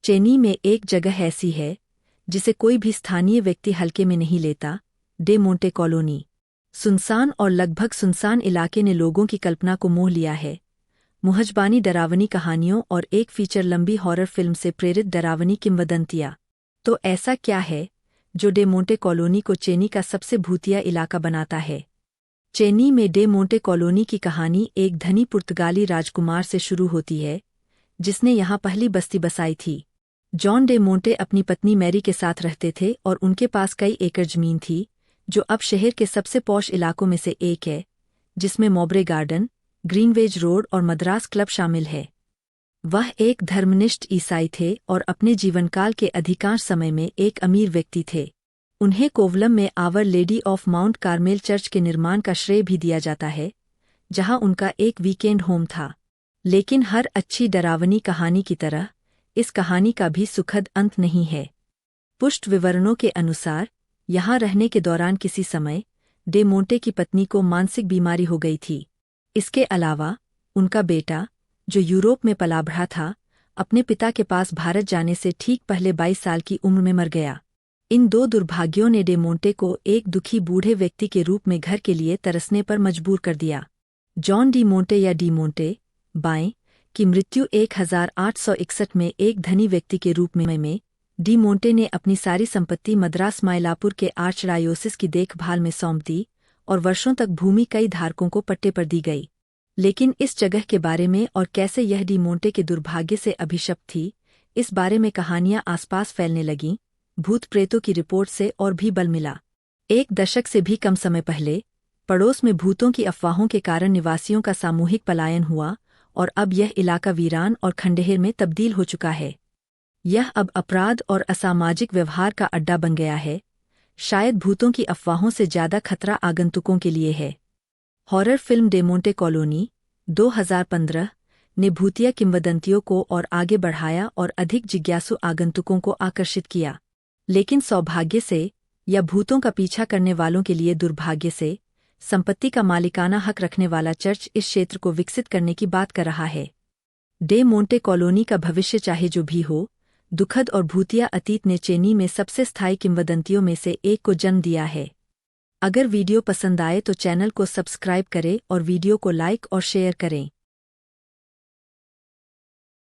चेन्नई में एक जगह ऐसी है जिसे कोई भी स्थानीय व्यक्ति हल्के में नहीं लेता, डे मोंटे कॉलोनी। सुनसान और लगभग सुनसान इलाके ने लोगों की कल्पना को मोह लिया है। मुहजबानी डरावनी कहानियों और एक फीचर लंबी हॉरर फिल्म से प्रेरित डरावनी किंवदंतियाँ। तो ऐसा क्या है जो डे मोंटे कॉलोनी को चेन्नई का सबसे भूतिया इलाका बनाता है? चेन्नई में डे मोंटे कॉलोनी की कहानी एक धनी पुर्तगाली राजकुमार से शुरू होती है जिसने यहाँ पहली बस्ती बसाई थी। जॉन डे मोंटे अपनी पत्नी मैरी के साथ रहते थे और उनके पास कई एकड़ जमीन थी जो अब शहर के सबसे पॉश इलाकों में से एक है, जिसमें मॉब्रे गार्डन, ग्रीनवेज रोड और मद्रास क्लब शामिल है। वह एक धर्मनिष्ठ ईसाई थे और अपने जीवनकाल के अधिकांश समय में एक अमीर व्यक्ति थे। उन्हें कोवलम में Our Lady of Mount Carmel church के निर्माण का श्रेय भी दिया जाता है, जहां उनका एक वीकेंड होम था। लेकिन हर अच्छी डरावनी कहानी की तरह इस कहानी का भी सुखद अंत नहीं है। पुष्ट विवरणों के अनुसार यहाँ रहने के दौरान किसी समय डे मोंटे की पत्नी को मानसिक बीमारी हो गई थी। इसके अलावा उनका बेटा, जो यूरोप में पला बढ़ा था, अपने पिता के पास भारत जाने से ठीक पहले 22 साल की उम्र में मर गया। इन दो दुर्भाग्यों ने डे मोंटे को एक दुखी बूढ़े व्यक्ति के रूप में घर के लिए तरसने पर मजबूर कर दिया। जॉन डी मोंटे या डी मोंटे बाएं की मृत्यु 1861 में एक धनी व्यक्ति के रूप में डी मोंटे ने अपनी सारी संपत्ति मद्रास मायलापुर के आर्चडायोसिस की देखभाल में सौंप दी और वर्षों तक भूमि कई धारकों को पट्टे पर दी गई। लेकिन इस जगह के बारे में और कैसे यह डी मोंटे के दुर्भाग्य से अभिशप्त थी, इस बारे में कहानियां आसपास फैलने लगीं। भूत प्रेतों की रिपोर्ट से और भी बल मिला। एक दशक से भी कम समय पहले पड़ोस में भूतों की अफवाहों के कारण निवासियों का सामूहिक पलायन हुआ और अब यह इलाका वीरान और खंडहर में तब्दील हो चुका है। यह अब अपराध और असामाजिक व्यवहार का अड्डा बन गया है। शायद भूतों की अफवाहों से ज्यादा खतरा आगंतुकों के लिए है। Horror film day Monte colony 2015 ने भूतिया किंवदंतियों को और आगे बढ़ाया और अधिक जिज्ञासु आगंतुकों को आकर्षित किया। लेकिन सौभाग्य से या भूतों का पीछा करने वालों के लिए दुर्भाग्य से, संपत्ति का मालिकाना हक रखने वाला चर्च इस क्षेत्र को विकसित करने की बात कर रहा है। डे मोंटे कॉलोनी का भविष्य चाहे जो भी हो, दुखद और भूतिया अतीत ने चेन्नई में सबसे स्थायी किंवदंतियों में से एक को जन्म दिया है। अगर वीडियो पसंद आए तो चैनल को सब्सक्राइब करें और वीडियो को लाइक और शेयर करें।